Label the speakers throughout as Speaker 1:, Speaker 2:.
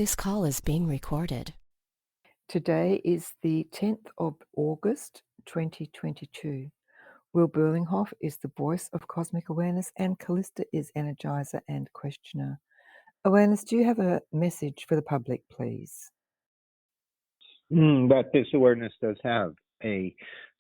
Speaker 1: This call is being recorded.
Speaker 2: Today is the 10th of August, 2022. Will Berlinghoff is the voice of cosmic awareness, and Callista is energizer and questioner. Awareness, do you have a message for the public, please?
Speaker 3: But this awareness does have a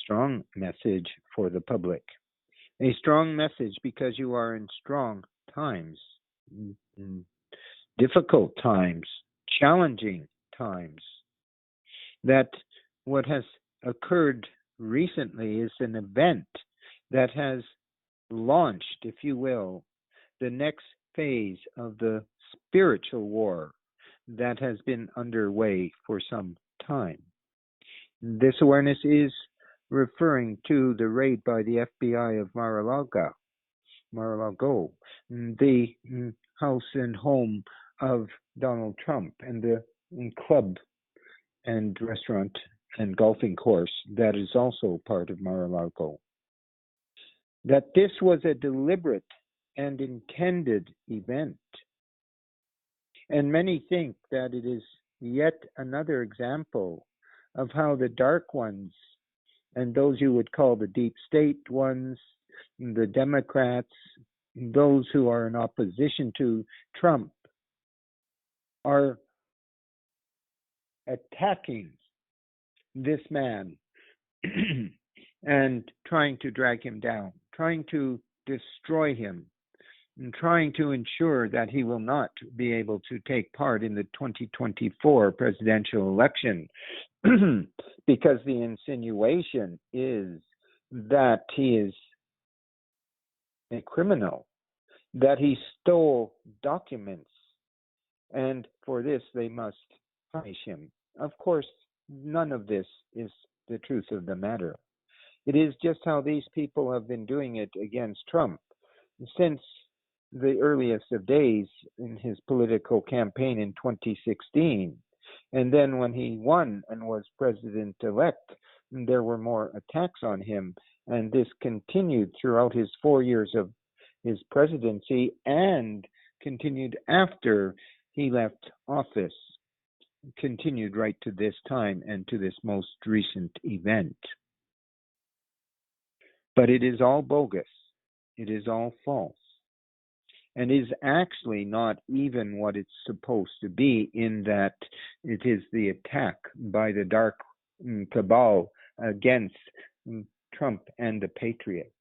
Speaker 3: strong message for the public. A strong message because you are in strong times, difficult times, challenging times. That what has occurred recently is an event that has launched, if you will, the next phase of the spiritual war that has been underway for some time. This awareness is referring to the raid by the FBI of Mar-a-Lago, the house and home of Donald Trump, and the club and restaurant and golfing course that is also part of Mar-a-Lago. That this was a deliberate and intended event. And many think that it is yet another example of how the dark ones, and those you would call the deep state ones, the Democrats, those who are in opposition to Trump, are attacking this man and trying to drag him down, trying to destroy him, and trying to ensure that he will not be able to take part in the 2024 presidential election, because the insinuation is that he is a criminal, that he stole documents, and for this they must punish him. Of course, none of this is the truth of the matter. It is just how these people have been doing it against Trump since the earliest of days in his political campaign in 2016. And then when he won and was president-elect, there were more attacks on him. And this continued throughout his 4 years of his presidency and continued after he left office, continued right to this time and to this most recent event. But it is all bogus. It is all false. And is actually not even what it's supposed to be, in that it is the attack by the dark cabal against Trump and the patriots.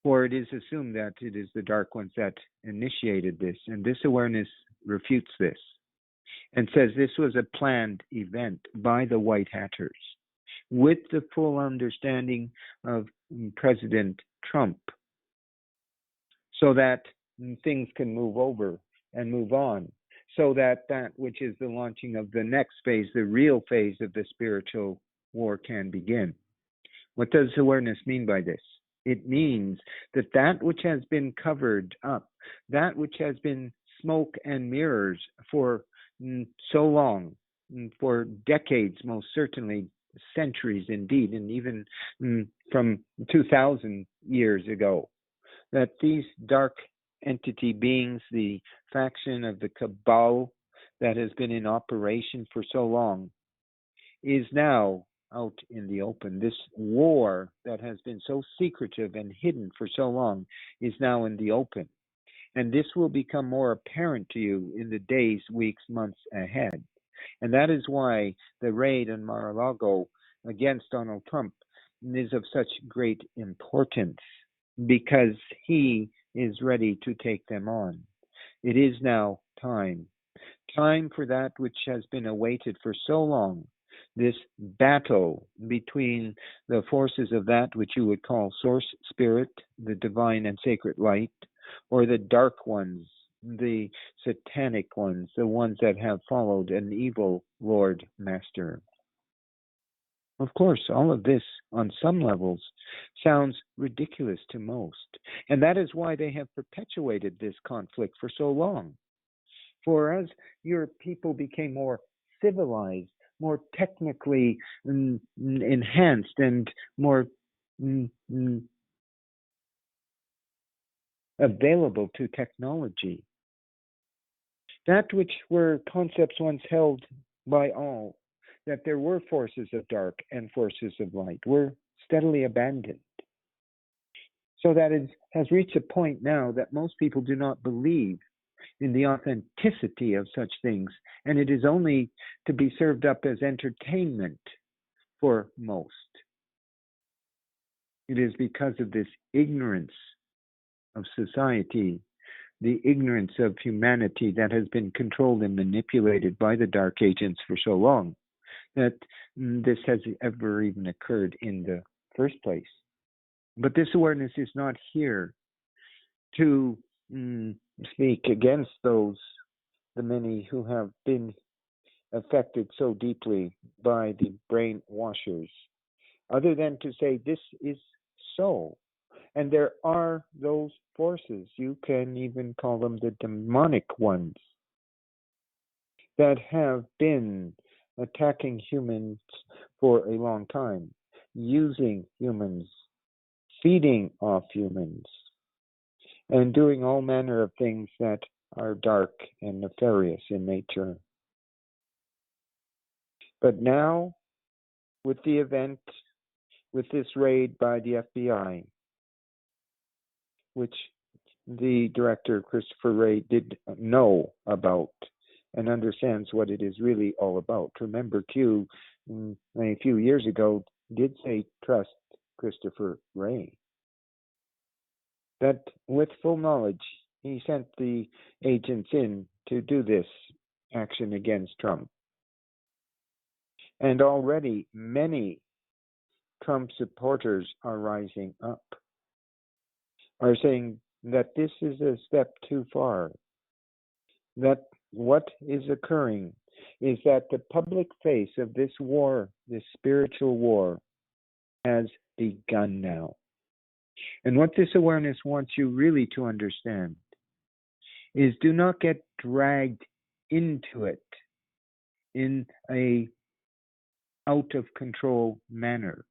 Speaker 3: For it is assumed that it is the dark ones that initiated this, and this awareness refutes this and says this was a planned event by the White Hatters with the full understanding of President Trump, so that things can move over and move on, so that that which is the launching of the next phase, the real phase of the spiritual war, can begin. What does awareness mean by this? It means that that which has been covered up, that which has been smoke and mirrors for so long, for decades, most certainly centuries indeed, and even from 2,000 years ago, that these dark entity beings, the faction of the cabal that has been in operation for so long, is now out in the open. This war that has been so secretive and hidden for so long is now in the open. And this will become more apparent to you in the days, weeks, months ahead. And that is why the raid on Mar-a-Lago against Donald Trump is of such great importance, because he is ready to take them on. It is now time for that which has been awaited for so long, this battle between the forces of that which you would call source spirit, the divine and sacred light, or the dark ones, the satanic ones, the ones that have followed an evil Lord Master. Of course, all of this on some levels sounds ridiculous to most, and that is why they have perpetuated this conflict for so long. For as your people became more civilized, more technically enhanced, and more available to technology, That which were concepts once held by all, that there were forces of dark and forces of light, were steadily abandoned. So that it has reached a point now that most people do not believe in the authenticity of such things, and it is only to be served up as entertainment for most. It is because of this ignorance of society, the ignorance of humanity that has been controlled and manipulated by the dark agents for so long, that this has ever even occurred in the first place. But this awareness is not here to speak against those, the many who have been affected so deeply by the brainwashers, other than to say this is so. And there are those forces, you can even call them the demonic ones, that have been attacking humans for a long time, using humans, feeding off humans, and doing all manner of things that are dark and nefarious in nature. But now, with the event, with this raid by the FBI, which the director, Christopher Wray, did know about and understands what it is really all about. Remember, Q, a few years ago, did say, trust Christopher Wray. That with full knowledge, he sent the agents in to do this action against Trump. And already many Trump supporters are rising up, are saying that this is a step too far, that what is occurring is that the public face of this war, this spiritual war, has begun now. And what this awareness wants you really to understand is do not get dragged into it in a out of control manner.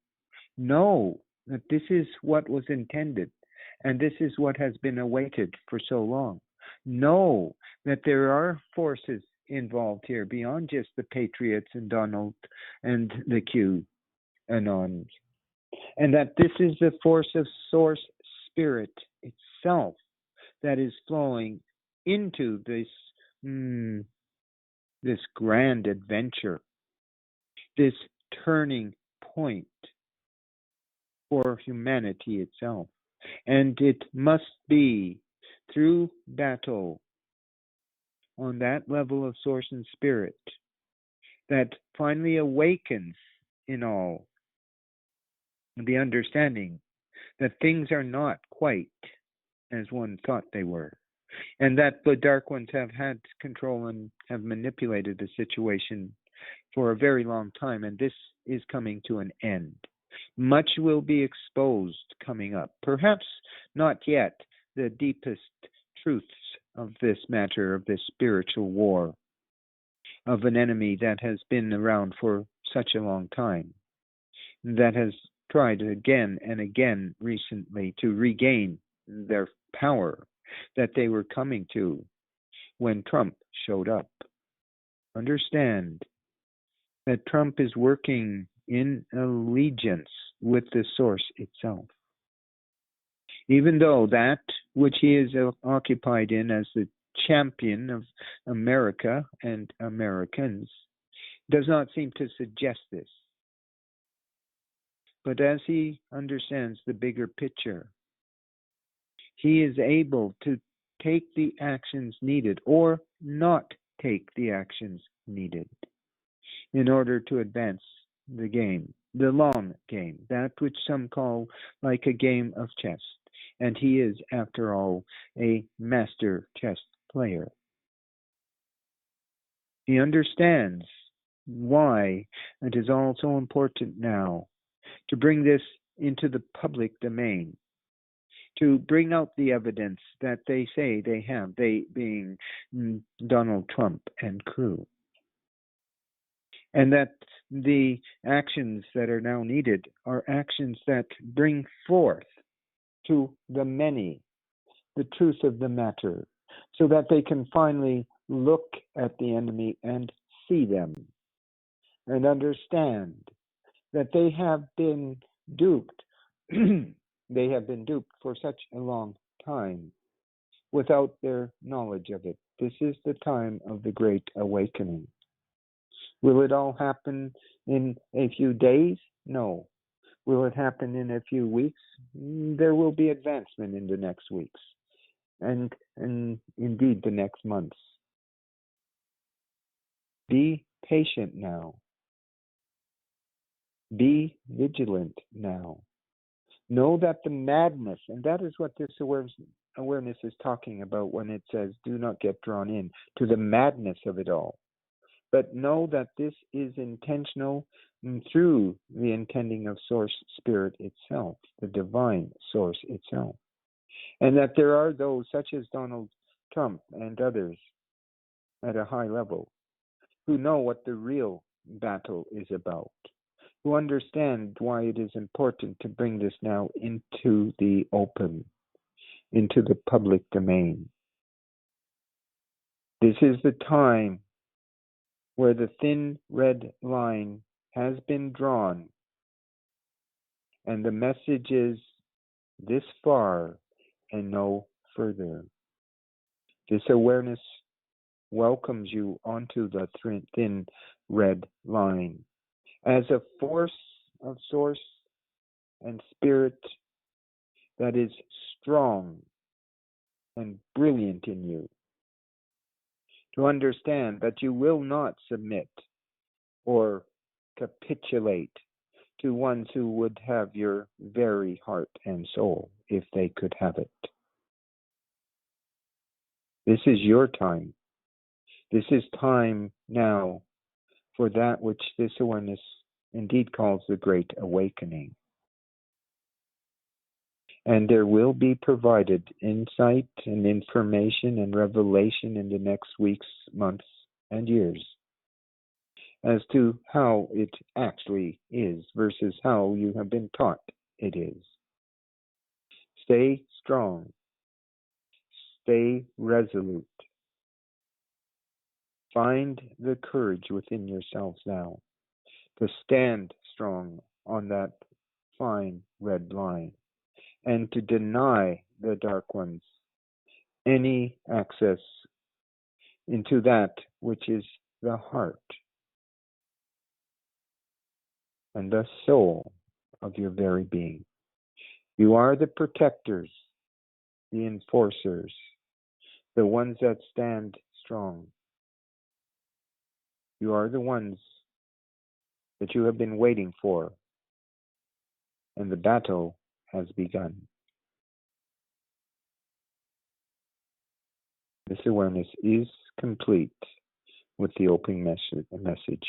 Speaker 3: Know that this is what was intended, and this is what has been awaited for so long. Know that there are forces involved here beyond just the Patriots and Donald and the QAnons, and that this is the force of source spirit itself that is flowing into this this grand adventure, this turning point for humanity itself. And it must be through battle on that level of source and spirit that finally awakens in all the understanding that things are not quite as one thought they were, and that the dark ones have had control and have manipulated the situation for a very long time, and this is coming to an end. Much will be exposed coming up. Perhaps not yet the deepest truths of this matter, of this spiritual war, of an enemy that has been around for such a long time, that has tried again and again recently to regain their power that they were coming to when Trump showed up. Understand that Trump is working in allegiance with the source itself. Even though that which he is occupied in as the champion of America and Americans does not seem to suggest this. But as he understands the bigger picture, he is able to take the actions needed or not take the actions needed in order to advance the game, the long game, that which some call like a game of chess. And he is, after all, a master chess player. He understands why it is all so important now to bring this into the public domain, to bring out the evidence that they say they have, they being Donald Trump and crew. And that the actions that are now needed are actions that bring forth to the many the truth of the matter, so that they can finally look at the enemy and see them and understand that they have been duped. They have been duped for such a long time without their knowledge of it. This is the time of the Great Awakening. Will it all happen in a few days? No. Will it happen in a few weeks? There will be advancement in the next weeks and indeed the next months. Be patient now. Be vigilant now. Know that the madness, and that is what this awareness is talking about when it says, do not get drawn in to the madness of it all. But know that this is intentional through the intending of Source Spirit itself, the divine Source itself. And that there are those such as Donald Trump and others at a high level who know what the real battle is about, who understand why it is important to bring this now into the open, into the public domain. This is the time where the thin red line has been drawn, and the message is this far and no further. This awareness welcomes you onto the thin red line as a force of Source and Spirit that is strong and brilliant in you, to understand that you will not submit or capitulate to ones who would have your very heart and soul if they could have it. This is your time. This is time now for that which this awareness indeed calls the Great Awakening. And there will be provided insight and information and revelation in the next weeks, months, and years as to how it actually is versus how you have been taught it is. Stay strong. Stay resolute. Find the courage within yourselves now to stand strong on that fine red line and to deny the dark ones any access into that which is the heart and the soul of your very being. You are the protectors, the enforcers, the ones that stand strong. You are the ones that you have been waiting for, and the battle has begun. This awareness is complete with the opening message.